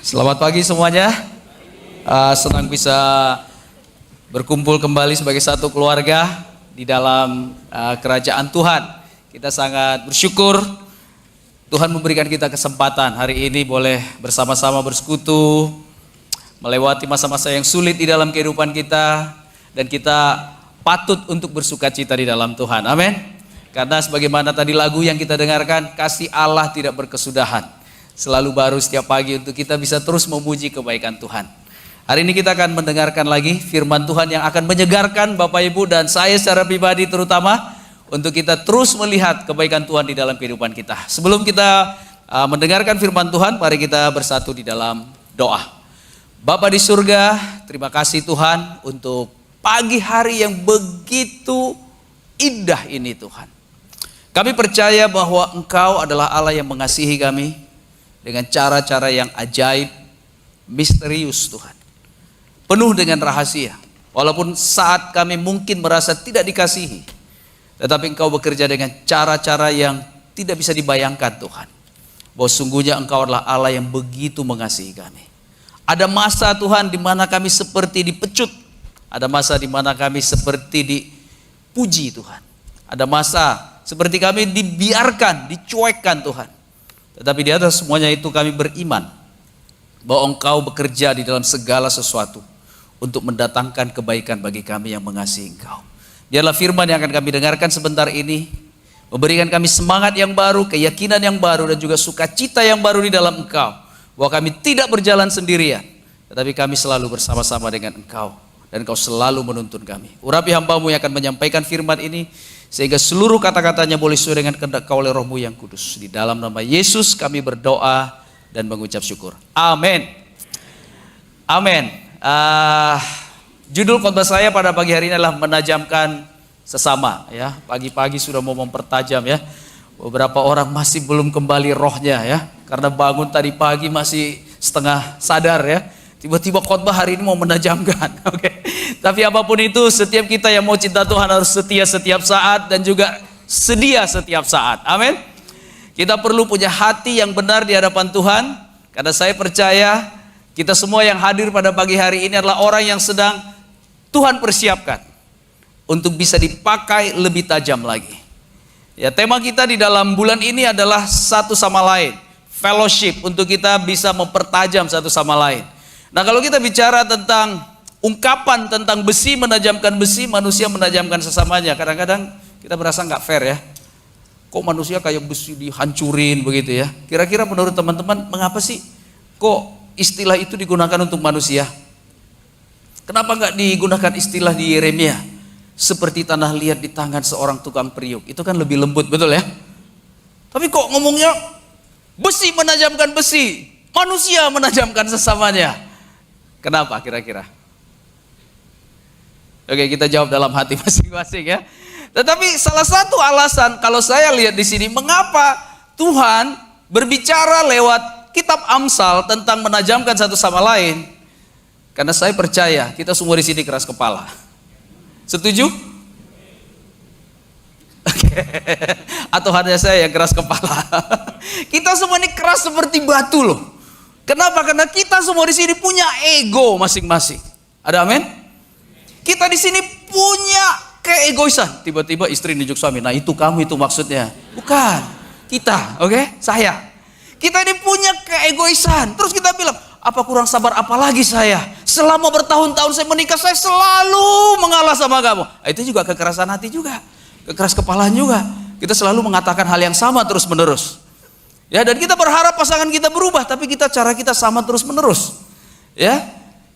Selamat pagi semuanya. Senang bisa berkumpul kembali sebagai satu keluarga di dalam kerajaan Tuhan. Kita sangat bersyukur Tuhan memberikan kita kesempatan hari ini boleh bersama-sama bersekutu, melewati masa-masa yang sulit di dalam kehidupan kita, dan kita patut untuk bersukacita di dalam Tuhan. Amin. Karena sebagaimana tadi lagu yang kita dengarkan, kasih Allah tidak berkesudahan, selalu baru setiap pagi untuk kita bisa terus memuji kebaikan Tuhan. Hari ini kita akan mendengarkan lagi firman Tuhan yang akan menyegarkan Bapak Ibu dan saya secara pribadi terutama, untuk kita terus melihat kebaikan Tuhan di dalam kehidupan kita. Sebelum kita mendengarkan firman Tuhan, mari kita bersatu di dalam doa. Bapa di surga, terima kasih Tuhan untuk pagi hari yang begitu indah ini Tuhan. Kami percaya bahwa Engkau adalah Allah yang mengasihi kami dengan cara-cara yang ajaib, misterius Tuhan. Penuh dengan rahasia. Walaupun saat kami mungkin merasa tidak dikasihi, tetapi Engkau bekerja dengan cara-cara yang tidak bisa dibayangkan Tuhan. Bahwa sungguhnya Engkau adalah Allah yang begitu mengasihi kami. Ada masa Tuhan di mana kami seperti dipecut. Ada masa di mana kami seperti dipuji Tuhan. Ada masa seperti kami dibiarkan, dicuekkan Tuhan. Tetapi di atas semuanya itu kami beriman bahwa Engkau bekerja di dalam segala sesuatu untuk mendatangkan kebaikan bagi kami yang mengasihi Engkau. Biarlah firman yang akan kami dengarkan sebentar ini memberikan kami semangat yang baru, keyakinan yang baru, dan juga sukacita yang baru di dalam Engkau. Bahwa kami tidak berjalan sendirian, tetapi kami selalu bersama-sama dengan Engkau, dan Engkau selalu menuntun kami. Urapi hamba-Mu yang akan menyampaikan firman ini, sehingga seluruh kata-katanya boleh sesuai dengan kehendak Kau oleh Roh-Mu yang kudus. Di dalam nama Yesus kami berdoa dan mengucap syukur. Amin. Amin. Judul khotbah saya pada pagi hari ini adalah menajamkan sesama. Ya, pagi-pagi sudah mau mempertajam ya. Beberapa orang masih belum kembali rohnya ya, karena bangun tadi pagi masih setengah sadar ya. Tiba-tiba khotbah hari ini mau menajamkan. Oke. Tapi apapun itu, setiap kita yang mau cinta Tuhan harus setia setiap saat dan juga sedia setiap saat. Amin. Kita perlu punya hati yang benar di hadapan Tuhan, karena saya percaya kita semua yang hadir pada pagi hari ini adalah orang yang sedang Tuhan persiapkan untuk bisa dipakai lebih tajam lagi. Ya, tema kita di dalam bulan ini adalah satu sama lain, fellowship, untuk kita bisa mempertajam satu sama lain. Nah, kalau kita bicara tentang ungkapan tentang besi menajamkan besi, manusia menajamkan sesamanya, kadang-kadang kita berasa nggak fair ya. Kok manusia kayak besi dihancurin begitu ya? Kira-kira menurut teman-teman, mengapa sih kok istilah itu digunakan untuk manusia? Kenapa nggak digunakan istilah di Yeremia? Seperti tanah liat di tangan seorang tukang periuk. Itu kan lebih lembut, betul ya? Tapi kok ngomongnya besi menajamkan besi, manusia menajamkan sesamanya? Kenapa kira-kira? Oke, kita jawab dalam hati masing-masing ya. Tetapi salah satu alasan kalau saya lihat di sini, mengapa Tuhan berbicara lewat kitab Amsal tentang menajamkan satu sama lain? Karena saya percaya kita semua di sini keras kepala. Setuju? Oke. Atau hanya saya yang keras kepala? Kita semua ini keras seperti batu loh. Kenapa? Karena kita semua di sini punya ego masing-masing. Ada amin? Kita di sini punya keegoisan. Tiba-tiba istri nunjuk suami, nah itu kamu itu maksudnya. Bukan. Kita, oke? Saya. Kita ini punya keegoisan. Terus kita bilang, apa kurang sabar apalagi saya? Selama bertahun-tahun saya menikah, saya selalu mengalah sama kamu. Nah, itu juga kekerasan hati juga. Kekeras kepalaan juga. Kita selalu mengatakan hal yang sama terus menerus. Ya, dan kita berharap pasangan kita berubah, tapi cara kita sama terus menerus. Ya,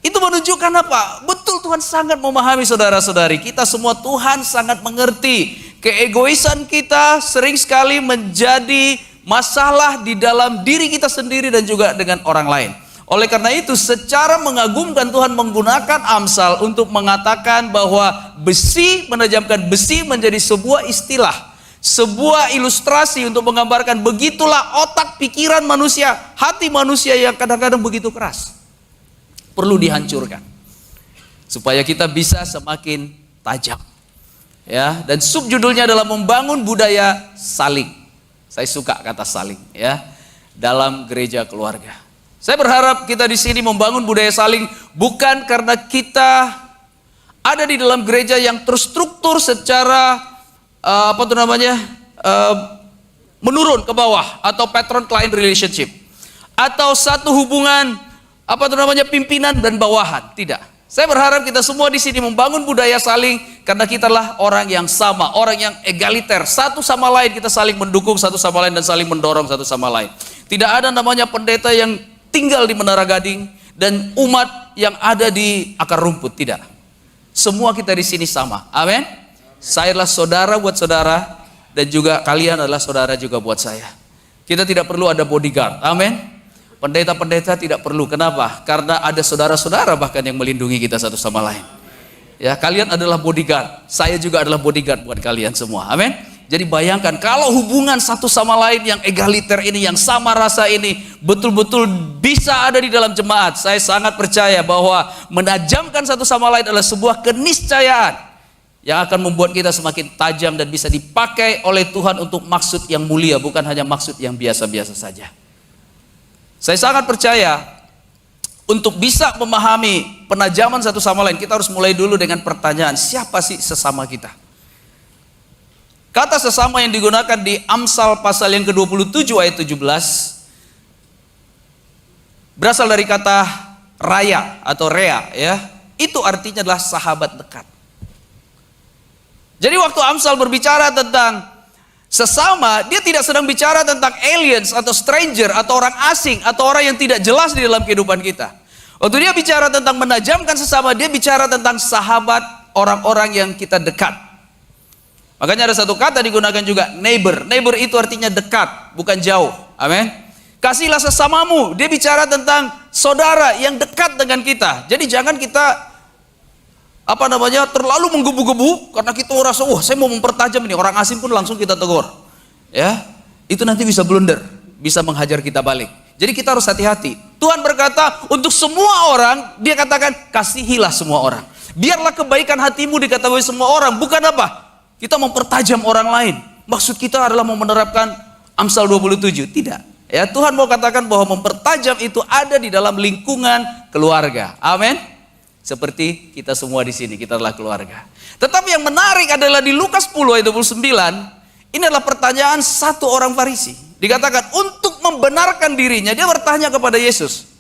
itu menunjukkan apa? Betul, Tuhan sangat memahami saudara-saudari. Kita semua Tuhan sangat mengerti. Keegoisan kita sering sekali menjadi masalah di dalam diri kita sendiri dan juga dengan orang lain. Oleh karena itu, secara mengagumkan Tuhan menggunakan Amsal untuk mengatakan bahwa besi menajamkan besi menjadi sebuah istilah, sebuah ilustrasi untuk menggambarkan begitulah otak pikiran manusia, hati manusia yang kadang-kadang begitu keras. Perlu dihancurkan supaya kita bisa semakin tajam. Ya, dan subjudulnya adalah membangun budaya saling. Saya suka kata saling ya dalam gereja keluarga. Saya berharap kita di sini membangun budaya saling bukan karena kita ada di dalam gereja yang terstruktur secara menurun ke bawah atau patron client relationship atau satu hubungan pimpinan dan bawahan. Tidak. Saya berharap kita semua di sini membangun budaya saling karena kita lah orang yang sama, orang yang egaliter, satu sama lain kita saling mendukung satu sama lain dan saling mendorong satu sama lain. Tidak ada namanya pendeta yang tinggal di Menara Gading dan umat yang ada di akar rumput, tidak. Semua kita di sini sama. Amin. Saya adalah saudara buat saudara dan juga kalian adalah saudara juga buat saya. Kita tidak perlu ada bodyguard. Amin. Pendeta-pendeta tidak perlu. Kenapa? Karena ada saudara-saudara bahkan yang melindungi kita satu sama lain. Ya, kalian adalah bodyguard. Saya juga adalah bodyguard buat kalian semua. Amin. Jadi bayangkan kalau hubungan satu sama lain yang egaliter ini, yang sama rasa ini betul-betul bisa ada di dalam jemaat. Saya sangat percaya bahwa menajamkan satu sama lain adalah sebuah keniscayaan yang akan membuat kita semakin tajam dan bisa dipakai oleh Tuhan untuk maksud yang mulia, bukan hanya maksud yang biasa-biasa saja. Saya sangat percaya untuk bisa memahami penajaman satu sama lain, kita harus mulai dulu dengan pertanyaan, siapa sih sesama kita? Kata sesama yang digunakan di Amsal pasal yang ke-27 ayat 17 berasal dari kata raya atau rea, ya. Itu artinya adalah sahabat dekat. Jadi waktu Amsal berbicara tentang sesama, dia tidak sedang bicara tentang aliens atau stranger atau orang asing atau orang yang tidak jelas di dalam kehidupan kita. Waktu dia bicara tentang menajamkan sesama, dia bicara tentang sahabat, orang-orang yang kita dekat. Makanya ada satu kata digunakan juga, neighbor. Neighbor itu artinya dekat, bukan jauh. Amin. Kasihlah sesamamu, dia bicara tentang saudara yang dekat dengan kita. Jadi jangan kita terlalu menggebu-gebu karena kita merasa, saya mau mempertajam ini, orang asing pun langsung kita tegur. Ya, itu nanti bisa blunder, bisa menghajar kita balik. Jadi kita harus hati-hati. Tuhan berkata untuk semua orang, dia katakan kasihilah semua orang. Biarlah kebaikan hatimu diketahui semua orang. Bukan apa? Kita mempertajam orang lain. Maksud kita adalah mau menerapkan Amsal 27. Tidak. Ya, Tuhan mau katakan bahwa mempertajam itu ada di dalam lingkungan keluarga. Amin. Seperti kita semua di sini, kita adalah keluarga. Tetapi yang menarik adalah di Lukas 10 ayat 29, ini adalah pertanyaan satu orang Farisi. Dikatakan untuk membenarkan dirinya, dia bertanya kepada Yesus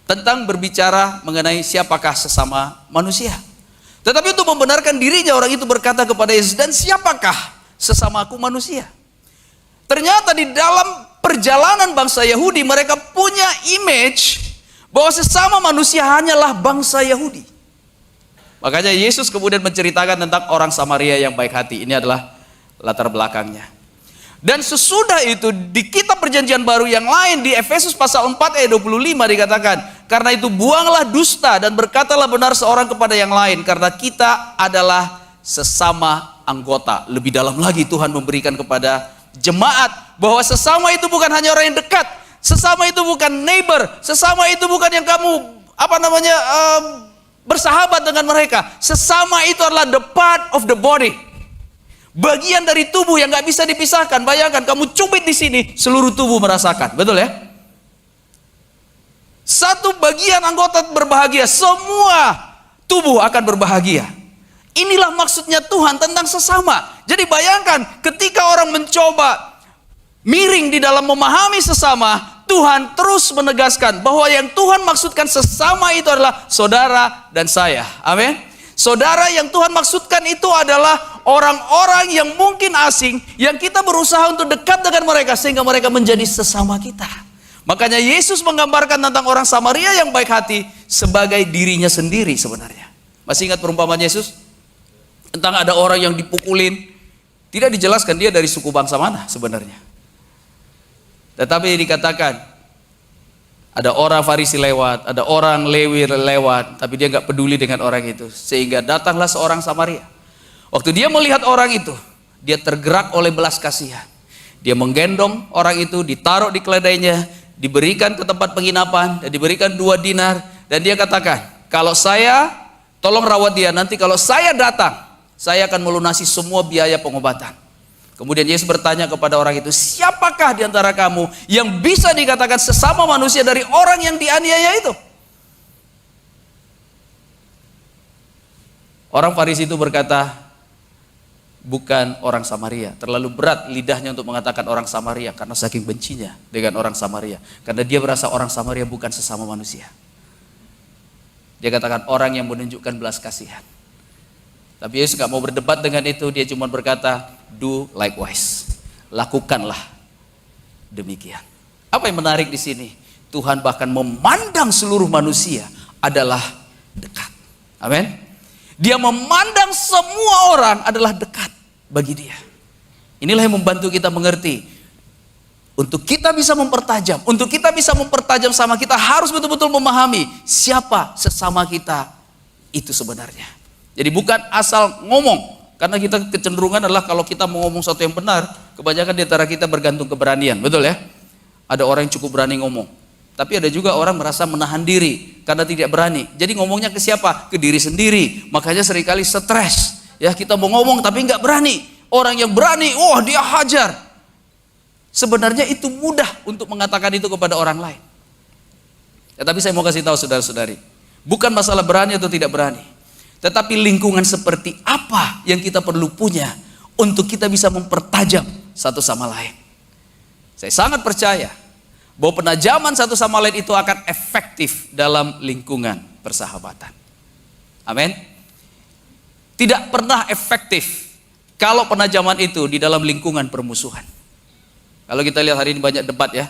tentang berbicara mengenai siapakah sesama manusia. Tetapi untuk membenarkan dirinya, orang itu berkata kepada Yesus, dan siapakah sesamaku manusia? Ternyata di dalam perjalanan bangsa Yahudi, mereka punya image bahwa sesama manusia hanyalah bangsa Yahudi. Makanya Yesus kemudian menceritakan tentang orang Samaria yang baik hati. Ini adalah latar belakangnya. Dan sesudah itu di kitab perjanjian baru yang lain di Efesus pasal 4 ayat 25 dikatakan, karena itu buanglah dusta dan berkatalah benar seorang kepada yang lain, karena kita adalah sesama anggota. Lebih dalam lagi Tuhan memberikan kepada jemaat bahwa sesama itu bukan hanya orang yang dekat. Sesama itu bukan neighbor, sesama itu bukan yang kamu bersahabat dengan mereka. Sesama itu adalah the part of the body, bagian dari tubuh yang nggak bisa dipisahkan. Bayangkan kamu cubit di sini, seluruh tubuh merasakan, betul ya? Satu bagian anggota berbahagia, semua tubuh akan berbahagia. Inilah maksudnya Tuhan tentang sesama. Jadi bayangkan ketika orang mencoba miring di dalam memahami sesama, Tuhan terus menegaskan bahwa yang Tuhan maksudkan sesama itu adalah saudara dan saya. Amin. Saudara yang Tuhan maksudkan itu adalah orang-orang yang mungkin asing, yang kita berusaha untuk dekat dengan mereka sehingga mereka menjadi sesama kita. Makanya Yesus menggambarkan tentang orang Samaria yang baik hati sebagai dirinya sendiri sebenarnya. Masih ingat perumpamaan Yesus? Tentang ada orang yang dipukulin, tidak dijelaskan dia dari suku bangsa mana sebenarnya. Tetapi dikatakan ada orang Farisi lewat, ada orang Lewi lewat, tapi dia nggak peduli dengan orang itu. Sehingga datanglah seorang Samaria. Waktu dia melihat orang itu, dia tergerak oleh belas kasihan. Dia menggendong orang itu, ditaruh di keledainya, diberikan ke tempat penginapan, dan diberikan 2 dinar. Dan dia katakan, kalau saya, tolong rawat dia, nanti kalau saya datang, saya akan melunasi semua biaya pengobatan. Kemudian Yesus bertanya kepada orang itu, siapakah di antara kamu yang bisa dikatakan sesama manusia dari orang yang dianiaya itu? Orang Farisi itu berkata, bukan orang Samaria. Terlalu berat lidahnya untuk mengatakan orang Samaria karena saking bencinya dengan orang Samaria. Karena dia merasa orang Samaria bukan sesama manusia. Dia katakan orang yang menunjukkan belas kasihan. Tapi Yesus gak mau berdebat dengan itu, dia cuma berkata, do likewise. Lakukanlah demikian. Apa yang menarik di sini? Tuhan bahkan memandang seluruh manusia adalah dekat. Amin. Dia memandang semua orang adalah dekat bagi dia. Inilah yang membantu kita mengerti. Untuk kita bisa mempertajam, untuk kita bisa mempertajam sama, kita harus betul-betul memahami siapa sesama kita itu sebenarnya. Jadi bukan asal ngomong, karena kita kecenderungan adalah kalau kita mau ngomong sesuatu yang benar, kebanyakan di antara kita bergantung keberanian, betul ya? Ada orang yang cukup berani ngomong, tapi ada juga orang merasa menahan diri karena tidak berani. Jadi ngomongnya ke siapa? Ke diri sendiri. Makanya seringkali stres. Ya, kita mau ngomong tapi nggak berani. Orang yang berani, oh dia hajar. Sebenarnya itu mudah untuk mengatakan itu kepada orang lain. Ya, tapi saya mau kasih tahu saudara-saudari, bukan masalah berani atau tidak berani, tetapi lingkungan seperti apa yang kita perlu punya untuk kita bisa mempertajam satu sama lain. Saya sangat percaya bahwa penajaman satu sama lain itu akan efektif dalam lingkungan persahabatan. Amin. Tidak pernah efektif kalau penajaman itu di dalam lingkungan permusuhan. Kalau kita lihat hari ini banyak debat ya,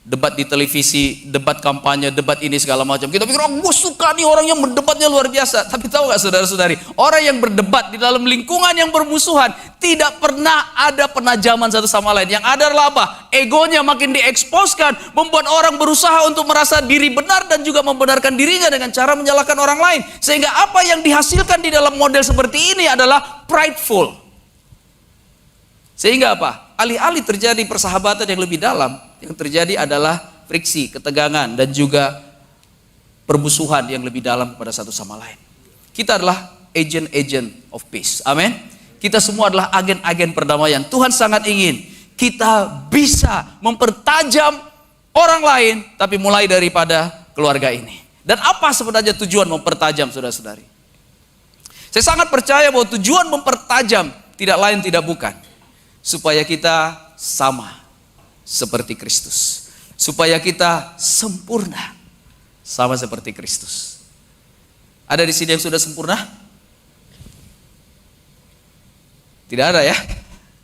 debat di televisi, debat kampanye, debat ini segala macam. Kita pikir, oh gue suka nih orang yang berdebatnya luar biasa. Tapi tahu gak saudara-saudari, orang yang berdebat di dalam lingkungan yang bermusuhan tidak pernah ada penajaman satu sama lain. Yang ada adalah apa? Egonya makin dieksposkan, membuat orang berusaha untuk merasa diri benar dan juga membenarkan dirinya dengan cara menyalahkan orang lain. Sehingga apa yang dihasilkan di dalam model seperti ini adalah prideful. Sehingga apa? Alih-alih terjadi persahabatan yang lebih dalam, yang terjadi adalah friksi, ketegangan, dan juga permusuhan yang lebih dalam kepada satu sama lain. Kita adalah agent of peace. Amin. Kita semua adalah agen-agen perdamaian. Tuhan sangat ingin kita bisa mempertajam orang lain, tapi mulai daripada keluarga ini. Dan apa sebenarnya tujuan mempertajam, saudara-saudari? Saya sangat percaya bahwa tujuan mempertajam tidak lain tidak bukan supaya kita sama seperti Kristus, supaya kita sempurna sama seperti Kristus. Ada di sini yang sudah sempurna? Tidak ada ya.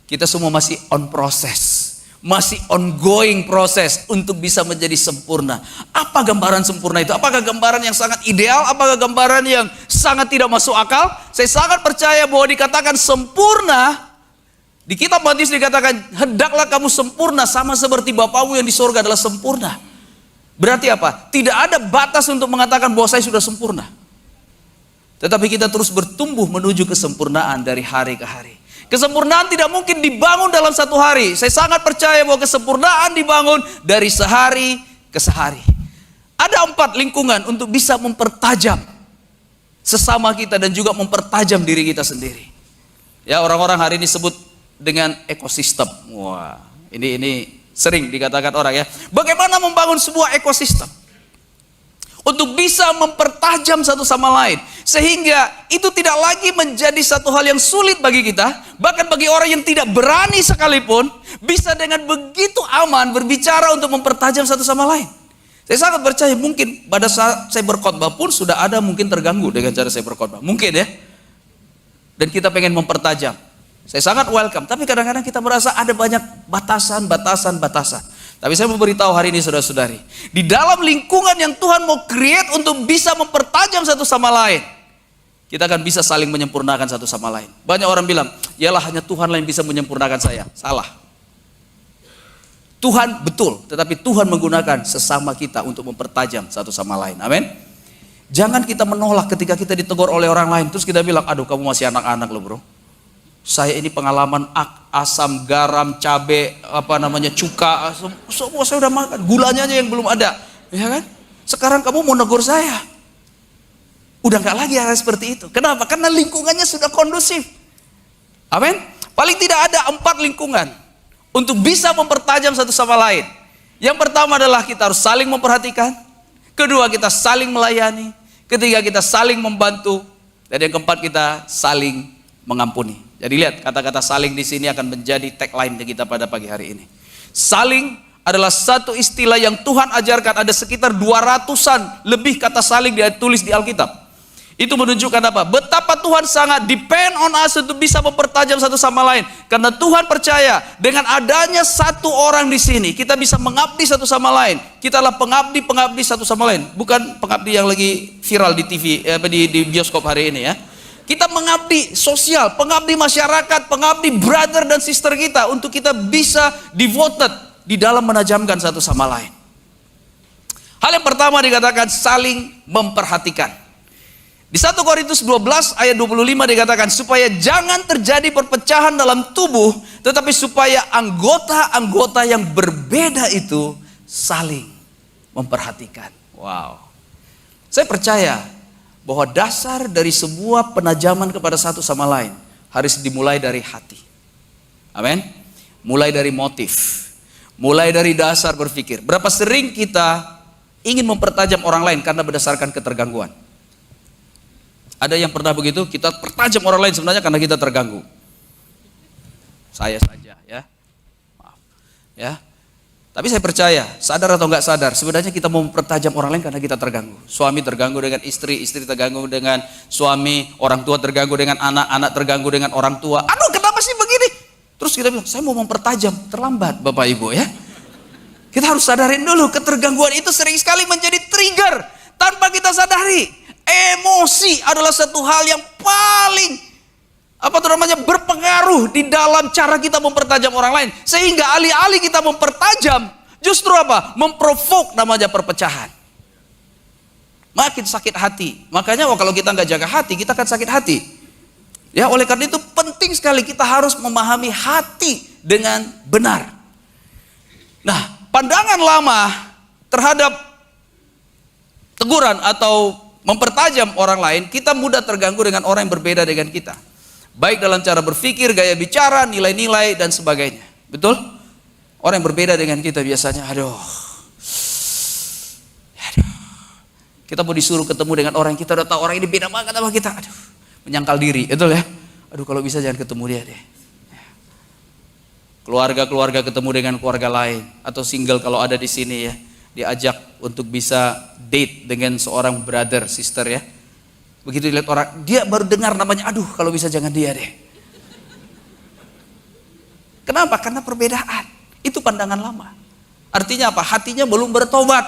Kita semua masih on proses, masih ongoing proses untuk bisa menjadi sempurna. Apa gambaran sempurna itu? Apakah gambaran yang sangat ideal? Apakah gambaran yang sangat tidak masuk akal? Saya sangat percaya bahwa dikatakan sempurna di kitab Matius dikatakan, hendaklah kamu sempurna sama seperti Bapamu yang di sorga adalah sempurna. Berarti apa? Tidak ada batas untuk mengatakan bahwa saya sudah sempurna. Tetapi kita terus bertumbuh menuju kesempurnaan dari hari ke hari. Kesempurnaan tidak mungkin dibangun dalam satu hari. Saya sangat percaya bahwa kesempurnaan dibangun dari sehari ke sehari. Ada 4 lingkungan untuk bisa mempertajam sesama kita dan juga mempertajam diri kita sendiri. Ya, orang-orang hari ini sebut dengan ekosistem. Wah, ini sering dikatakan orang ya. Bagaimana membangun sebuah ekosistem untuk bisa mempertajam satu sama lain, sehingga itu tidak lagi menjadi satu hal yang sulit bagi kita, bahkan bagi orang yang tidak berani sekalipun bisa dengan begitu aman berbicara untuk mempertajam satu sama lain. Saya sangat percaya mungkin pada saat saya berkhotbah pun sudah ada mungkin terganggu dengan cara saya berkhotbah, mungkin ya, dan kita pengen mempertajam. Saya sangat welcome, tapi kadang-kadang kita merasa ada banyak batasan. Tapi saya mau beritahu hari ini saudara-saudari, di dalam lingkungan yang Tuhan mau create untuk bisa mempertajam satu sama lain, kita akan bisa saling menyempurnakan satu sama lain. Banyak orang bilang, yalah hanya Tuhan yang bisa menyempurnakan saya. Salah. Tuhan betul, tetapi Tuhan menggunakan sesama kita untuk mempertajam satu sama lain. Amin. Jangan kita menolak ketika kita ditegur oleh orang lain, terus kita bilang, aduh kamu masih anak-anak loh bro. Saya ini pengalaman asam, garam, cabai, cuka, semua saya udah makan, gulanya aja yang belum ada, ya kan? Sekarang kamu mau negur saya, udah nggak lagi hal seperti itu. Kenapa? Karena lingkungannya sudah kondusif. Amin. Paling tidak ada 4 lingkungan untuk bisa mempertajam satu sama lain. Yang pertama adalah kita harus saling memperhatikan. Kedua, kita saling melayani. Ketiga, kita saling membantu. Dan yang keempat, kita saling mengampuni. Jadi lihat, kata-kata saling di sini akan menjadi tagline kita pada pagi hari ini. Saling adalah satu istilah yang Tuhan ajarkan. Ada sekitar 200-an lebih kata saling ditulis di Alkitab. Itu menunjukkan apa? Betapa Tuhan sangat depend on us untuk bisa mempertajam satu sama lain. Karena Tuhan percaya dengan adanya satu orang di sini, kita bisa mengabdi satu sama lain. Kita adalah pengabdi satu sama lain. Bukan pengabdi yang lagi viral di TV, di bioskop hari ini ya. Kita mengabdi sosial, pengabdi masyarakat, pengabdi brother dan sister kita, untuk kita bisa devoted di dalam menajamkan satu sama lain. Hal yang pertama dikatakan saling memperhatikan. Di 1 Korintus 12 ayat 25 dikatakan, supaya jangan terjadi perpecahan dalam tubuh, tetapi supaya anggota-anggota yang berbeda itu saling memperhatikan. Wow. Saya percaya bahwa dasar dari sebuah penajaman kepada satu sama lain harus dimulai dari hati. Amin. Mulai dari motif. Mulai dari dasar berpikir. Berapa sering kita ingin mempertajam orang lain karena berdasarkan ketergangguan? Ada yang pernah begitu, kita pertajam orang lain sebenarnya karena kita terganggu. Saya saja ya. Maaf. Ya. Tapi saya percaya, sadar atau enggak sadar, sebenarnya kita mau mempertajam orang lain karena kita terganggu. Suami terganggu dengan istri, istri terganggu dengan suami, orang tua terganggu dengan anak, anak terganggu dengan orang tua. Aduh, kenapa sih begini? Terus kita bilang, saya mau mempertajam. Terlambat Bapak Ibu ya. Kita harus sadarin dulu, ketergangguan itu sering sekali menjadi trigger tanpa kita sadari. Emosi adalah satu hal yang paling berpengaruh di dalam cara kita mempertajam orang lain. Sehingga alih-alih kita mempertajam, justru apa? Memprovok namanya perpecahan. Makin sakit hati. Makanya kalau kita nggak jaga hati, kita akan sakit hati. Ya, oleh karena itu penting sekali kita harus memahami hati dengan benar. Nah, pandangan lama terhadap teguran atau mempertajam orang lain, kita mudah terganggu dengan orang yang berbeda dengan kita. Baik dalam cara berpikir, gaya bicara, nilai-nilai, dan sebagainya. Betul? Orang yang berbeda dengan kita biasanya, aduh. Kita mau disuruh ketemu dengan orang yang kita udah tahu orang ini beda banget sama kita. Aduh, menyangkal diri, betul ya? Aduh, kalau bisa jangan ketemu dia deh. Keluarga-keluarga ketemu dengan keluarga lain, atau single kalau ada di sini ya. Diajak untuk bisa date dengan seorang brother, sister ya. Begitu dilihat orang, dia baru dengar namanya, aduh kalau bisa jangan dia deh. Kenapa? Karena perbedaan. Itu pandangan lama. Artinya apa? Hatinya belum bertobat.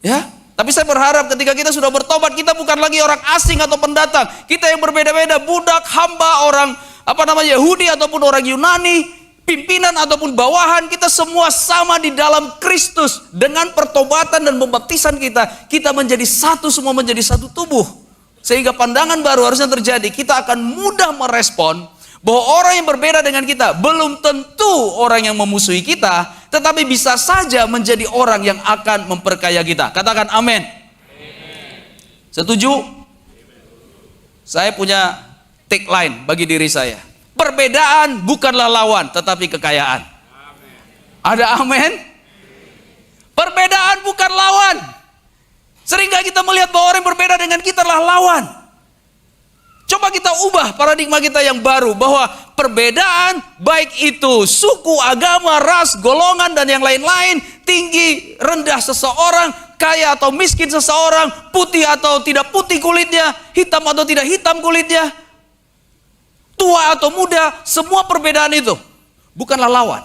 Ya. Tapi saya berharap ketika kita sudah bertobat, kita bukan lagi orang asing atau pendatang. Kita yang berbeda-beda, budak, hamba, orang Yahudi ataupun orang Yunani, pimpinan ataupun bawahan, kita semua sama di dalam Kristus. Dengan pertobatan dan pembaptisan kita menjadi satu, semua menjadi satu tubuh. Sehingga pandangan baru harusnya terjadi. Kita akan mudah merespon bahwa orang yang berbeda dengan kita belum tentu orang yang memusuhi kita, tetapi bisa saja menjadi orang yang akan memperkaya kita. Katakan amin. Setuju? Saya punya tagline bagi diri saya. Perbedaan bukanlah lawan, tetapi kekayaan. Amen. Ada amin? Perbedaan bukan lawan. Seringkali kita melihat bahwa orang yang berbeda dengan kita adalah lawan. Coba kita ubah paradigma kita yang baru, bahwa perbedaan, baik itu suku, agama, ras, golongan, dan yang lain-lain, tinggi, rendah seseorang, kaya atau miskin seseorang, putih atau tidak putih kulitnya, hitam atau tidak hitam kulitnya, tua atau muda, semua perbedaan itu bukanlah lawan,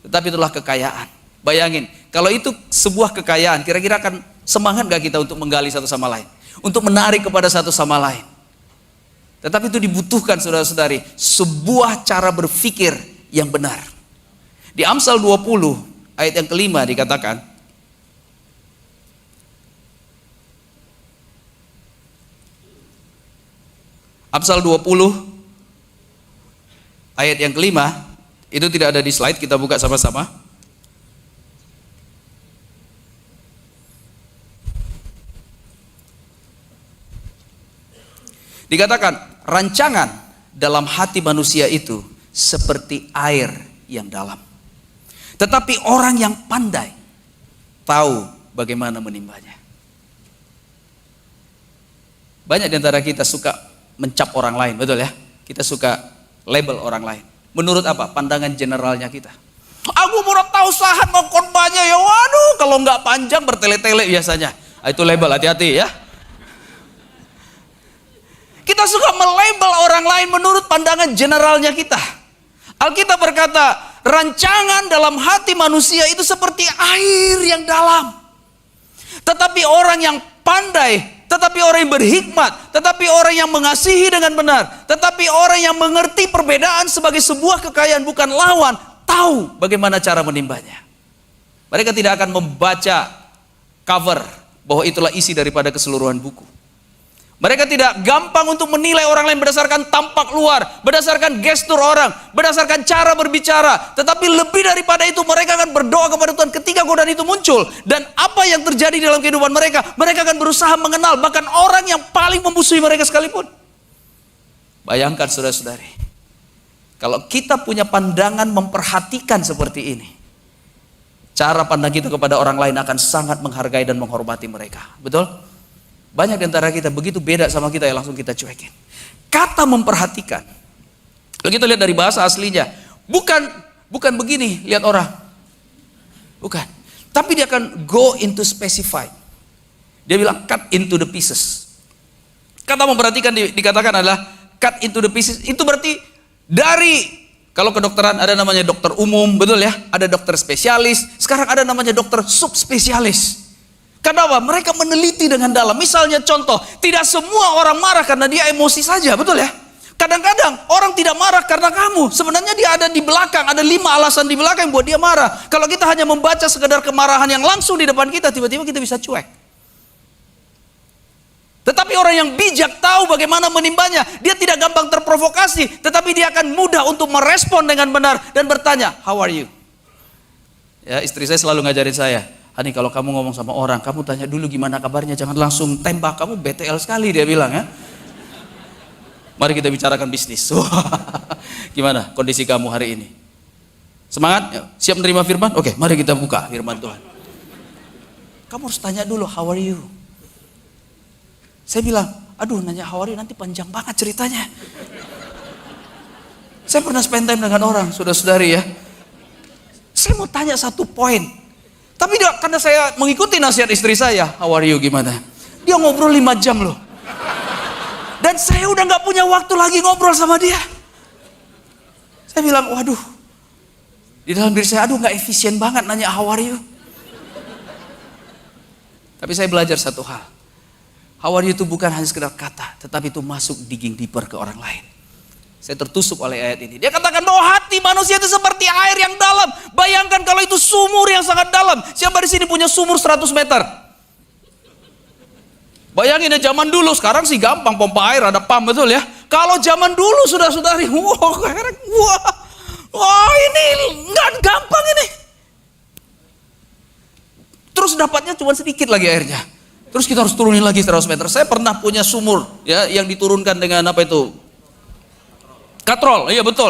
tetapi itulah kekayaan. Bayangin, kalau itu sebuah kekayaan, kira-kira akan semangat gak kita untuk menggali satu sama lain, untuk menarik kepada satu sama lain? Tetapi itu dibutuhkan saudara-saudari, sebuah cara berpikir yang benar. Di Amsal 20 ayat yang kelima dikatakan, Amsal 20 ayat yang kelima, itu tidak ada di slide, kita buka sama-sama. Dikatakan, rancangan dalam hati manusia itu seperti air yang dalam. Tetapi orang yang pandai tahu bagaimana menimbanya. Banyak di antara kita suka mencap orang lain, betul ya? Kita suka label orang lain. Menurut apa? Pandangan generalnya kita. Aku mau tahu sahat mau khotbahnya ya, waduh kalau nggak panjang bertele-tele biasanya. Itu label, hati-hati ya. Kita suka melabel orang lain menurut pandangan generalnya kita. Alkitab berkata, rancangan dalam hati manusia itu seperti air yang dalam. Tetapi orang yang pandai, tetapi orang yang berhikmat, tetapi orang yang mengasihi dengan benar, tetapi orang yang mengerti perbedaan sebagai sebuah kekayaan bukan lawan, tahu bagaimana cara menimbanya. Mereka tidak akan membaca cover bahwa itulah isi daripada keseluruhan buku. Mereka tidak gampang untuk menilai orang lain berdasarkan tampak luar, berdasarkan gestur orang, berdasarkan cara berbicara. Tetapi lebih daripada itu, mereka akan berdoa kepada Tuhan ketika godaan itu muncul. Dan apa yang terjadi dalam kehidupan mereka, mereka akan berusaha mengenal bahkan orang yang paling memusuhi mereka sekalipun. Bayangkan saudara-saudari, kalau kita punya pandangan memperhatikan seperti ini, cara pandang kita kepada orang lain akan sangat menghargai dan menghormati mereka. Betul? Banyak di antara kita begitu beda sama kita ya langsung kita cuekin. Kata memperhatikan, kalau kita lihat dari bahasa aslinya, bukan begini lihat orang, bukan. Tapi dia akan go into specify. Dia bilang cut into the pieces. Kata memperhatikan dikatakan adalah cut into the pieces. Itu berarti dari, kalau kedokteran ada namanya dokter umum, betul ya? Ada dokter spesialis. Sekarang ada namanya dokter subspesialis. Kenapa? Mereka meneliti dengan dalam. Misalnya contoh, tidak semua orang marah karena dia emosi saja, betul ya? Kadang-kadang orang tidak marah karena kamu. Sebenarnya dia ada di belakang, ada 5 alasan di belakang yang buat dia marah. Kalau kita hanya membaca sekedar kemarahan yang langsung di depan kita, tiba-tiba kita bisa cuek. Tetapi orang yang bijak tahu bagaimana menimbanya. Dia tidak gampang terprovokasi, tetapi dia akan mudah untuk merespon dengan benar dan bertanya, how are you? Ya, istri saya selalu ngajarin saya, Hani, kalau kamu ngomong sama orang, kamu tanya dulu gimana kabarnya, jangan langsung tembak, kamu BTL sekali, dia bilang ya. Mari kita bicarakan bisnis. Gimana kondisi kamu hari ini? Semangat? Siap menerima firman? Oke, mari kita buka firman Tuhan. Kamu harus tanya dulu, how are you? Saya bilang, aduh nanya how are you nanti panjang banget ceritanya. Saya pernah spend time dengan orang, saudara-saudari ya. Saya mau tanya satu poin. Tapi karena saya mengikuti nasihat istri saya, how are you gimana? Dia ngobrol 5 jam loh. Dan saya udah gak punya waktu lagi ngobrol sama dia. Saya bilang, waduh. Di dalam diri saya, aduh gak efisien banget nanya how are you. Tapi saya belajar satu hal. How are you itu bukan hanya sekedar kata, tetapi itu masuk digging deeper ke orang lain. Saya tertusuk oleh ayat ini. Dia katakan bahwa hati manusia itu seperti air yang dalam. Bayangkan kalau itu sumur yang sangat dalam. Siapa di sini punya sumur 100 meter? Bayangin ya zaman dulu, sekarang sih gampang pompa air, ada pump, betul ya. Kalau zaman dulu saudara-saudari, wah ini nggak gampang ini. Terus dapatnya cuma sedikit lagi airnya. Terus kita harus turunin lagi 100 meter. Saya pernah punya sumur ya yang diturunkan dengan apa itu? Katrol, iya betul.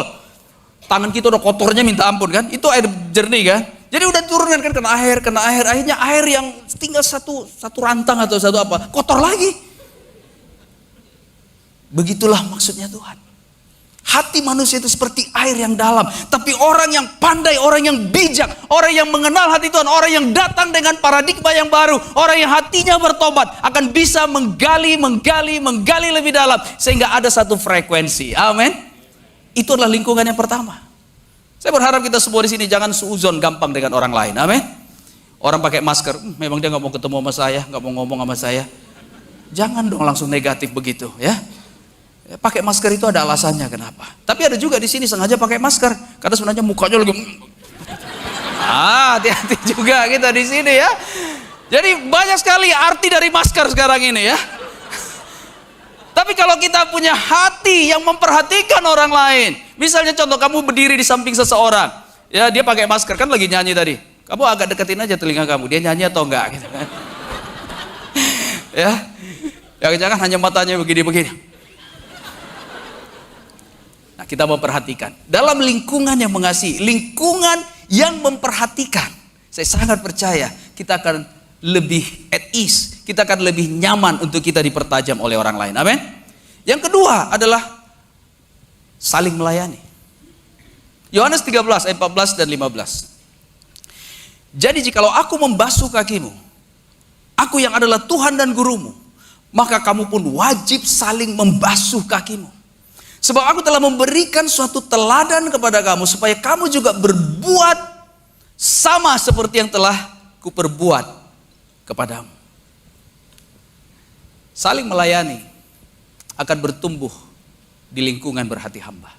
Tangan kita udah kotornya minta ampun kan. Itu air jernih kan. Jadi udah turunkan kan kena air. Akhirnya air yang tinggal satu rantang atau satu apa. Kotor lagi. Begitulah maksudnya Tuhan. Hati manusia itu seperti air yang dalam. Tapi orang yang pandai, orang yang bijak, orang yang mengenal hati Tuhan, orang yang datang dengan paradigma yang baru, orang yang hatinya bertobat, akan bisa menggali lebih dalam. Sehingga ada satu frekuensi. Amin. Itu adalah lingkungan yang pertama. Saya berharap kita semua di sini jangan suuzon gampang dengan orang lain. Amin. Orang pakai masker, memang dia nggak mau ketemu sama saya, nggak mau ngomong sama saya. Jangan dong langsung negatif begitu, ya. Pakai masker itu ada alasannya kenapa. Tapi ada juga di sini sengaja pakai masker karena sebenarnya mukanya lagi. Hati-hati juga kita di sini ya. Jadi banyak sekali arti dari masker sekarang ini ya. Tapi kalau kita punya hati yang memperhatikan orang lain, misalnya contoh kamu berdiri di samping seseorang, ya dia pakai masker kan lagi nyanyi tadi, kamu agak deketin aja telinga kamu, dia nyanyi atau enggak gitu kan? Ya, jangan hanya matanya begini-begini. Nah, kita memperhatikan. Dalam lingkungan yang mengasihi, lingkungan yang memperhatikan, saya sangat percaya kita akan lebih at ease, kita akan lebih nyaman untuk kita dipertajam oleh orang lain. Amin. Yang kedua adalah saling melayani. Yohanes 13 ayat 14 dan 15. Jadi jikalau aku membasuh kakimu, aku yang adalah Tuhan dan gurumu, maka kamu pun wajib saling membasuh kakimu. Sebab aku telah memberikan suatu teladan kepada kamu, supaya kamu juga berbuat sama seperti yang telah kuperbuat kepadamu. Saling melayani akan bertumbuh di lingkungan berhati hamba.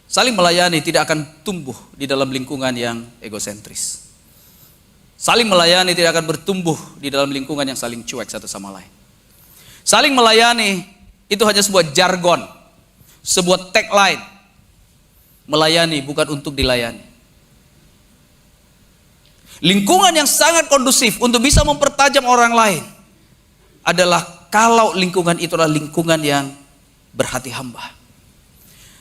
Saling melayani tidak akan tumbuh di dalam lingkungan yang egosentris. Saling melayani tidak akan bertumbuh di dalam lingkungan yang saling cuek satu sama lain. Saling melayani itu hanya sebuah jargon, sebuah tagline. Melayani bukan untuk dilayani. Lingkungan yang sangat kondusif untuk bisa mempertajam orang lain adalah kalau lingkungan itu adalah lingkungan yang berhati hamba.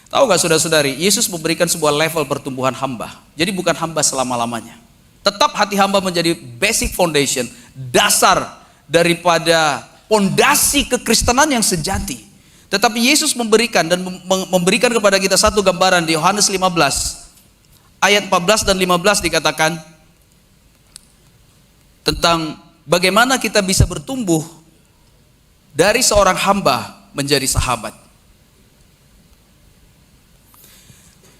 Tahu gak saudara-saudari, Yesus memberikan sebuah level pertumbuhan hamba. Jadi bukan hamba selama-lamanya. Tetap hati hamba menjadi basic foundation, dasar daripada pondasi kekristenan yang sejati. Tetapi Yesus memberikan dan memberikan kepada kita satu gambaran di Yohanes 15 ayat 14 dan 15 dikatakan tentang bagaimana kita bisa bertumbuh dari seorang hamba menjadi sahabat.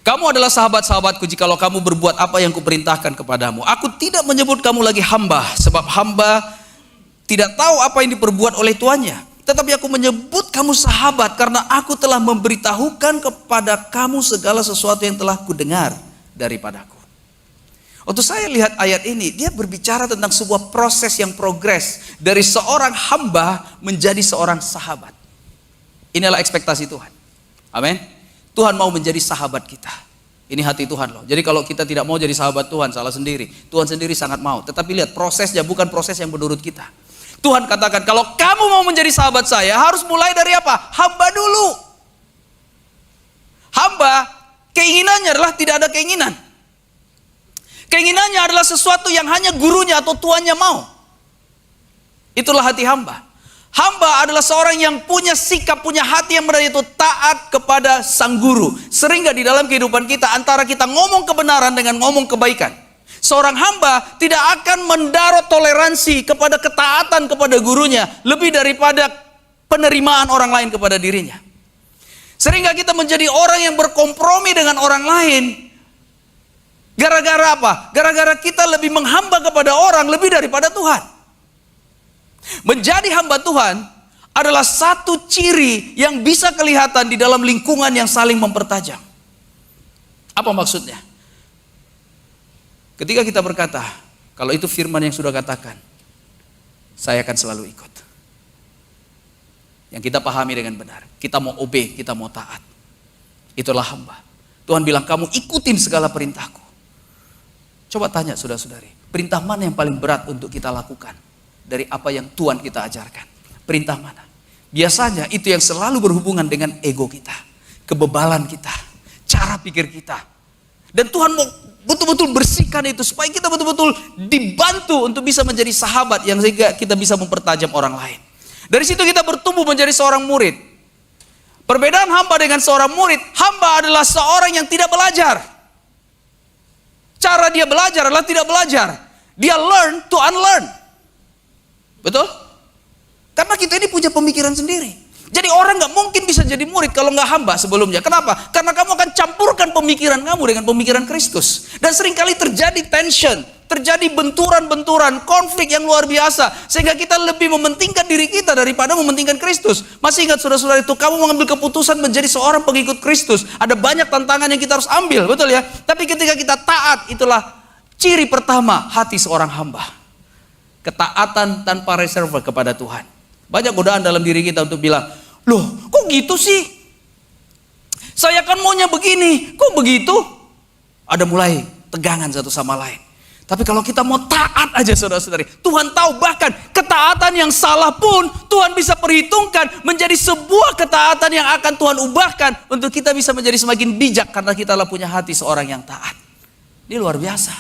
Kamu adalah sahabat-sahabatku jikalau kamu berbuat apa yang kuperintahkan kepadamu. Aku tidak menyebut kamu lagi hamba, sebab hamba tidak tahu apa yang diperbuat oleh tuannya. Tetapi aku menyebut kamu sahabat karena aku telah memberitahukan kepada kamu segala sesuatu yang telah kudengar daripadaku. Waktu saya lihat ayat ini, dia berbicara tentang sebuah proses yang progres dari seorang hamba menjadi seorang sahabat. Inilah ekspektasi Tuhan. Amin. Tuhan mau menjadi sahabat kita. Ini hati Tuhan loh. Jadi kalau kita tidak mau jadi sahabat Tuhan, salah sendiri. Tuhan sendiri sangat mau. Tetapi lihat prosesnya, bukan proses yang menurut kita. Tuhan katakan, kalau kamu mau menjadi sahabat saya, harus mulai dari apa? Hamba dulu. Hamba, keinginannya adalah tidak ada keinginan. Keinginannya adalah sesuatu yang hanya gurunya atau tuannya mau. Itulah hati hamba. Hamba adalah seorang yang punya sikap, punya hati yang benar, itu taat kepada sang guru. Sehingga di dalam kehidupan kita, antara kita ngomong kebenaran dengan ngomong kebaikan. Seorang hamba tidak akan mendarat toleransi kepada ketaatan kepada gurunya lebih daripada penerimaan orang lain kepada dirinya. Sehingga kita menjadi orang yang berkompromi dengan orang lain. Gara-gara apa? Gara-gara kita lebih menghamba kepada orang lebih daripada Tuhan. Menjadi hamba Tuhan adalah satu ciri yang bisa kelihatan di dalam lingkungan yang saling mempertajam. Apa maksudnya? Ketika kita berkata, kalau itu firman yang sudah katakan, saya akan selalu ikut. Yang kita pahami dengan benar. Kita mau obey, kita mau taat. Itulah hamba. Tuhan bilang, kamu ikutin segala perintahku. Coba tanya saudara-saudari, perintah mana yang paling berat untuk kita lakukan? Dari apa yang Tuhan kita ajarkan. Perintah mana? Biasanya itu yang selalu berhubungan dengan ego kita. Kebebalan kita. Cara pikir kita. Dan Tuhan mau betul-betul bersihkan itu. Supaya kita betul-betul dibantu untuk bisa menjadi sahabat. Yang sehingga kita bisa mempertajam orang lain. Dari situ kita bertumbuh menjadi seorang murid. Perbedaan hamba dengan seorang murid. Hamba adalah seorang yang tidak belajar. Cara dia belajar adalah tidak belajar. Dia learn to unlearn. Betul? Karena kita ini punya pemikiran sendiri. Jadi orang gak mungkin bisa jadi murid kalau gak hamba sebelumnya. Kenapa? Karena kamu akan campurkan pemikiran kamu dengan pemikiran Kristus. Dan seringkali terjadi tension, terjadi benturan-benturan, konflik yang luar biasa. Sehingga kita lebih mementingkan diri kita daripada mementingkan Kristus. Masih ingat saudara-saudara itu, kamu mengambil keputusan menjadi seorang pengikut Kristus. Ada banyak tantangan yang kita harus ambil, betul ya? Tapi ketika kita taat, itulah ciri pertama hati seorang hamba. Ketaatan tanpa reserve kepada Tuhan. Banyak godaan dalam diri kita untuk bilang, loh kok gitu sih? Saya kan maunya begini, kok begitu? Ada mulai tegangan satu sama lain. Tapi kalau kita mau taat aja saudara-saudari, Tuhan tahu bahkan ketaatan yang salah pun Tuhan bisa perhitungkan menjadi sebuah ketaatan yang akan Tuhan ubahkan untuk kita bisa menjadi semakin bijak karena kita telah punya hati seorang yang taat. Ini luar biasa.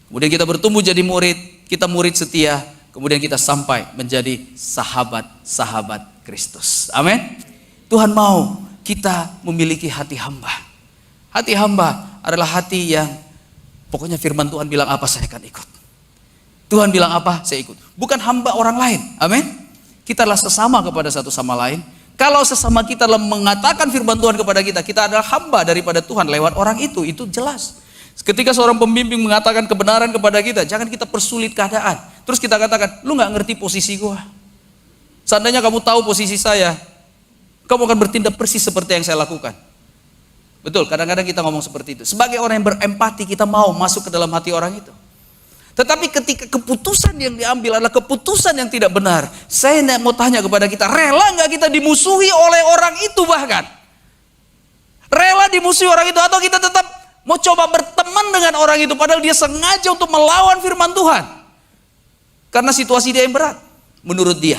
Kemudian kita bertumbuh jadi murid, kita murid setia, kemudian kita sampai menjadi sahabat-sahabat Kristus. Amin. Tuhan mau kita memiliki hati hamba. Hati hamba adalah hati yang pokoknya firman Tuhan bilang apa saya akan ikut. Tuhan bilang apa saya ikut. Bukan hamba orang lain. Amin. Kita adalah sesama kepada satu sama lain. Kalau sesama kita adalah mengatakan firman Tuhan kepada kita, kita adalah hamba daripada Tuhan lewat orang itu jelas. Ketika seorang pembimbing mengatakan kebenaran kepada kita, jangan kita persulit keadaan. Terus kita katakan, lu gak ngerti posisi gua. Seandainya kamu tahu posisi saya, kamu akan bertindak persis seperti yang saya lakukan. Betul, kadang-kadang kita ngomong seperti itu. Sebagai orang yang berempati, kita mau masuk ke dalam hati orang itu. Tetapi ketika keputusan yang diambil adalah keputusan yang tidak benar, saya mau tanya kepada kita, rela nggak kita dimusuhi oleh orang itu bahkan? Rela dimusuhi orang itu atau kita tetap mau coba berteman dengan orang itu padahal dia sengaja untuk melawan firman Tuhan? Karena situasi dia yang berat, menurut dia.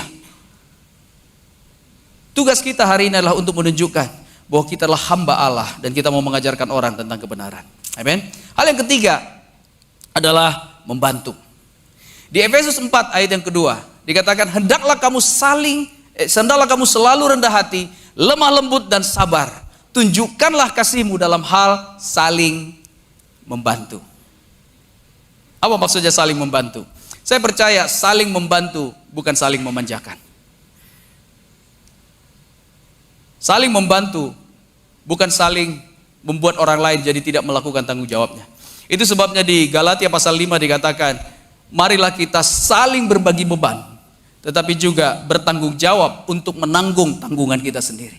Tugas kita hari ini adalah untuk menunjukkan bahwa kita adalah hamba Allah dan kita mau mengajarkan orang tentang kebenaran. Amin. Hal yang ketiga adalah membantu. Di Efesus 4 ayat yang kedua dikatakan, hendaklah kamu selalu rendah hati, lemah lembut dan sabar. Tunjukkanlah kasihmu dalam hal saling membantu. Apa maksudnya saling membantu? Saya percaya saling membantu bukan saling memanjakan. Saling membantu bukan saling membuat orang lain jadi tidak melakukan tanggung jawabnya. Itu sebabnya di Galatia pasal 5 dikatakan, marilah kita saling berbagi beban, tetapi juga bertanggung jawab untuk menanggung tanggungan kita sendiri.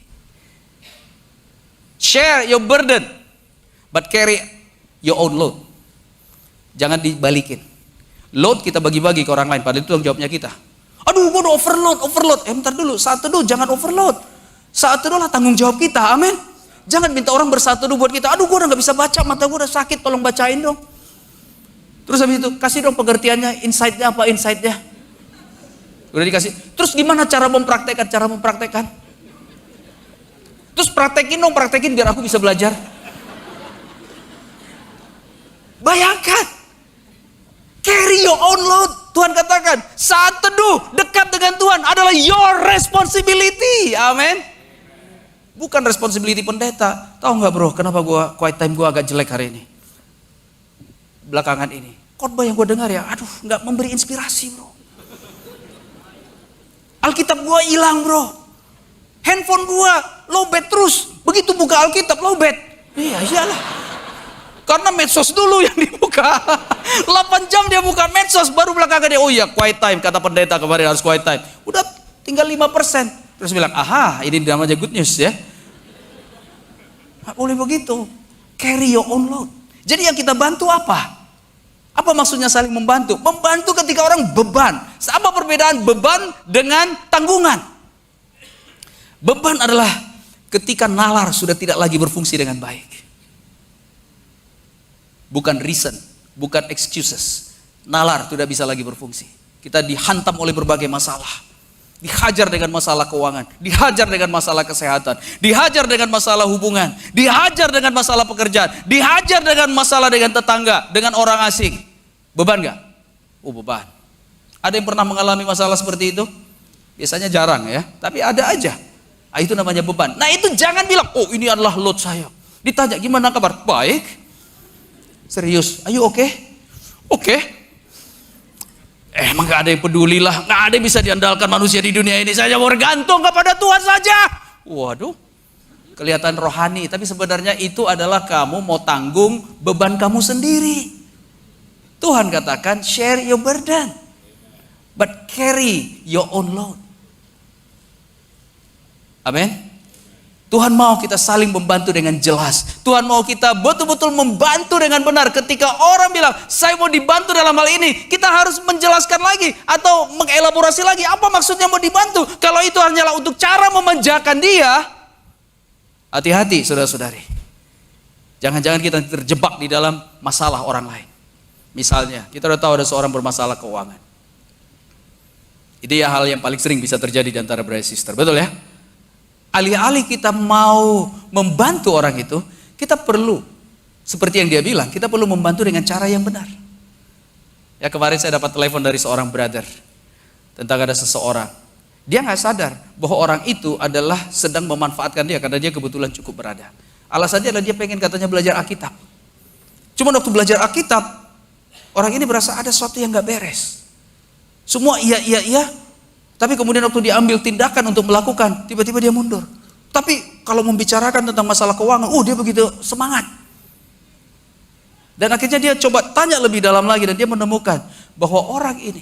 Share your burden, but carry your own load. Jangan dibalikin. Load kita bagi-bagi ke orang lain, padahal itu tanggung jawabnya kita. Aduh, gue udah overload. Bentar dulu, saat teduh jangan overload. Saat teduh lah tanggung jawab kita, amin. Jangan minta orang bersatu dulu buat kita. Aduh, gue udah gak bisa baca, mata gue udah sakit, tolong bacain dong. Terus habis itu, kasih dong pengertiannya, insight-nya apa insight-nya. Udah dikasih. Terus gimana cara mempraktekkan? Terus praktekin biar aku bisa belajar. Bayangkan, carry your own load. Tuhan katakan, saat teduh dekat dengan Tuhan adalah your responsibility. Amin. Bukan responsibility pendeta. Tahu nggak bro, kenapa quiet time gue agak jelek hari ini? Belakangan ini. Khotbah yang gue dengar ya, aduh nggak memberi inspirasi bro. Alkitab gue hilang bro. Handphone gue lowbat terus. Begitu buka Alkitab lowbat. Iya iyalah. Karena medsos dulu yang dibuka. 8 jam dia buka medsos, baru belakangan dia, oh iya quiet time, kata pendeta kemarin harus quiet time. Udah tinggal 5%. Terus bilang, aha ini namanya good news ya. Nggak boleh begitu. Carry your own load. Jadi yang kita bantu apa? Apa maksudnya saling membantu? Membantu ketika orang beban. Apa perbedaan beban dengan tanggungan? Beban adalah ketika nalar sudah tidak lagi berfungsi dengan baik. Bukan reason, bukan excuses. Nalar tidak bisa lagi berfungsi. Kita dihantam oleh berbagai masalah. Dihajar dengan masalah keuangan, dihajar dengan masalah kesehatan, dihajar dengan masalah hubungan, dihajar dengan masalah pekerjaan, dihajar dengan masalah dengan tetangga, dengan orang asing. Beban gak? Oh beban. Ada yang pernah mengalami masalah seperti itu? Biasanya jarang ya, tapi ada aja. Nah, itu namanya beban. Nah itu jangan bilang, oh ini adalah load saya. Ditanya gimana kabar? Baik. Serius, are you okay? Oke. Emang gak ada yang peduli lah, gak ada yang bisa diandalkan manusia di dunia ini. Saya mau bergantung kepada Tuhan saja. Waduh, kelihatan rohani, tapi sebenarnya itu adalah kamu mau tanggung beban kamu sendiri. Tuhan katakan share your burden, but carry your own load. Amin. Tuhan mau kita saling membantu dengan jelas. Tuhan mau kita betul-betul membantu dengan benar. Ketika orang bilang, saya mau dibantu dalam hal ini, kita harus menjelaskan lagi atau mengelaborasi lagi. Apa maksudnya mau dibantu? Kalau itu hanyalah untuk cara memanjakan dia, hati-hati saudara-saudari. Jangan-jangan kita terjebak di dalam masalah orang lain. Misalnya, kita udah tahu ada seorang bermasalah keuangan. Itu ya hal yang paling sering bisa terjadi di antara brother sister, betul ya? Alih-alih kita mau membantu orang itu, kita perlu, seperti yang dia bilang, kita perlu membantu dengan cara yang benar. Ya, kemarin saya dapat telepon dari seorang brother tentang ada seseorang. Dia nggak sadar bahwa orang itu adalah sedang memanfaatkan dia karena dia kebetulan cukup berada. Alasannya adalah dia pengen katanya belajar Alkitab. Cuma waktu belajar Alkitab, orang ini berasa ada sesuatu yang nggak beres. Semua iya, tapi kemudian waktu diambil tindakan untuk melakukan, tiba-tiba dia mundur. Tapi kalau membicarakan tentang masalah keuangan, dia begitu semangat. Dan akhirnya dia coba tanya lebih dalam lagi dan dia menemukan bahwa orang ini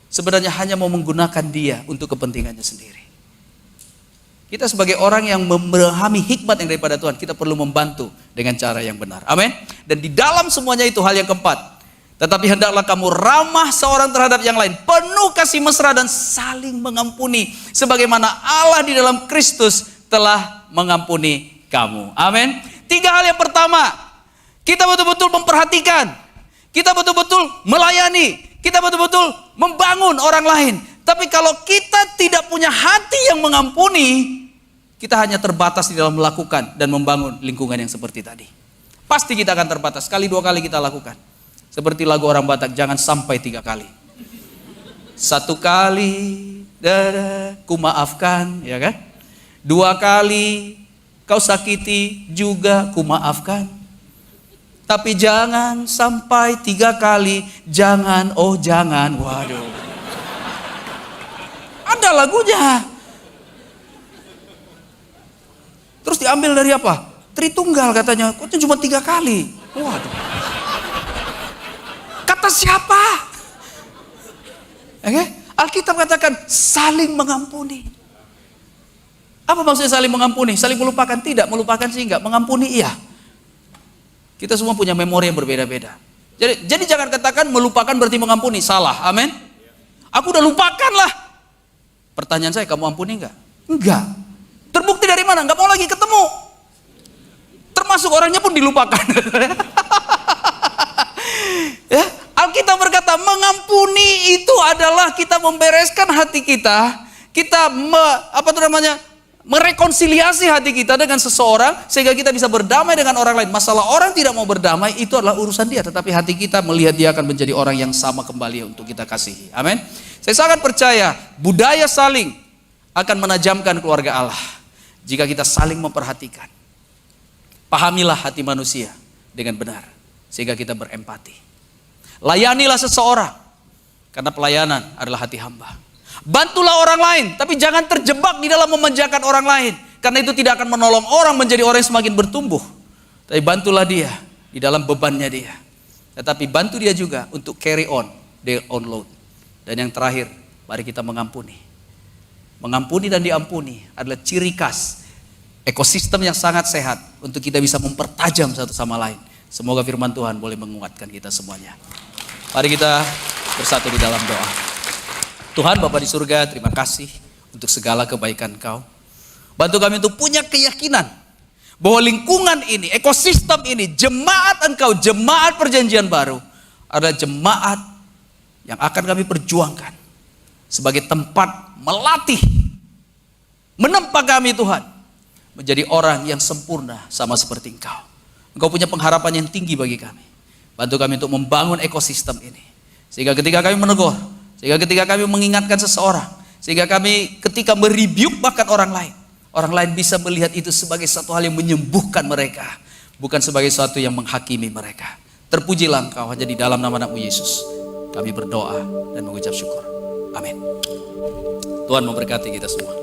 sebenarnya hanya mau menggunakan dia untuk kepentingannya sendiri. Kita sebagai orang yang memahami hikmat yang daripada Tuhan, kita perlu membantu dengan cara yang benar. Amin. Dan di dalam semuanya itu hal yang keempat. Tetapi hendaklah kamu ramah seorang terhadap yang lain, penuh kasih mesra dan saling mengampuni, sebagaimana Allah di dalam Kristus telah mengampuni kamu. Amin. 3 hal yang pertama, kita betul-betul memperhatikan, kita betul-betul melayani, kita betul-betul membangun orang lain. Tapi kalau kita tidak punya hati yang mengampuni, kita hanya terbatas di dalam melakukan dan membangun lingkungan yang seperti tadi. Pasti kita akan terbatas, sekali 2 kali kita lakukan. Seperti lagu orang Batak, jangan sampai 3 kali. 1 kali, ku maafkan, ya kan? 2 kali, kau sakiti juga ku maafkan. Tapi jangan sampai 3 kali, jangan, jangan, waduh. Ada lagunya. Terus diambil dari apa? Tritunggal katanya, kok cuma 3 kali. Waduh. Kata siapa? Oke? Alkitab katakan saling mengampuni. Apa maksudnya saling mengampuni? Saling melupakan? Tidak, melupakan sih enggak, mengampuni iya. Kita semua punya memori yang berbeda-beda. Jadi jangan katakan melupakan berarti mengampuni, salah. Amin. Aku udah lupakan lah. Pertanyaan saya, kamu ampuni enggak? Enggak. Terbukti dari mana? Enggak mau lagi ketemu. Termasuk orangnya pun dilupakan. Ya, Alkitab berkata mengampuni itu adalah kita membereskan hati kita, kita merekonsiliasi hati kita dengan seseorang sehingga kita bisa berdamai dengan orang lain. Masalah orang tidak mau berdamai itu adalah urusan dia, tetapi hati kita melihat dia akan menjadi orang yang sama kembali untuk kita kasihi. Amin. Saya sangat percaya budaya saling akan menajamkan keluarga Allah jika kita saling memperhatikan. Pahamilah hati manusia dengan benar sehingga kita berempati. Layanilah seseorang karena pelayanan adalah hati hamba. Bantulah orang lain, tapi jangan terjebak di dalam memanjakan orang lain, karena itu tidak akan menolong orang menjadi orang yang semakin bertumbuh. Tapi bantulah dia di dalam bebannya dia, tetapi bantu dia juga untuk carry on their own load. Dan yang terakhir, mari kita mengampuni. Mengampuni dan diampuni adalah ciri khas ekosistem yang sangat sehat untuk kita bisa mempertajam satu sama lain. Semoga firman Tuhan boleh menguatkan kita semuanya. Mari kita bersatu di dalam doa. Tuhan Bapa di surga, terima kasih untuk segala kebaikan Kau. Bantu kami untuk punya keyakinan bahwa lingkungan ini, ekosistem ini, jemaat Engkau, jemaat perjanjian baru adalah jemaat yang akan kami perjuangkan sebagai tempat melatih, menempa kami Tuhan menjadi orang yang sempurna sama seperti Engkau. Engkau punya pengharapan yang tinggi bagi kami. Bantu kami untuk membangun ekosistem ini. Sehingga ketika kami menegur, sehingga ketika kami mengingatkan seseorang, sehingga kami ketika merebuke bahkan orang lain bisa melihat itu sebagai satu hal yang menyembuhkan mereka, bukan sebagai sesuatu yang menghakimi mereka. Terpujilah Engkau hanya di dalam nama-Mu Yesus. Kami berdoa dan mengucap syukur. Amin. Tuhan memberkati kita semua.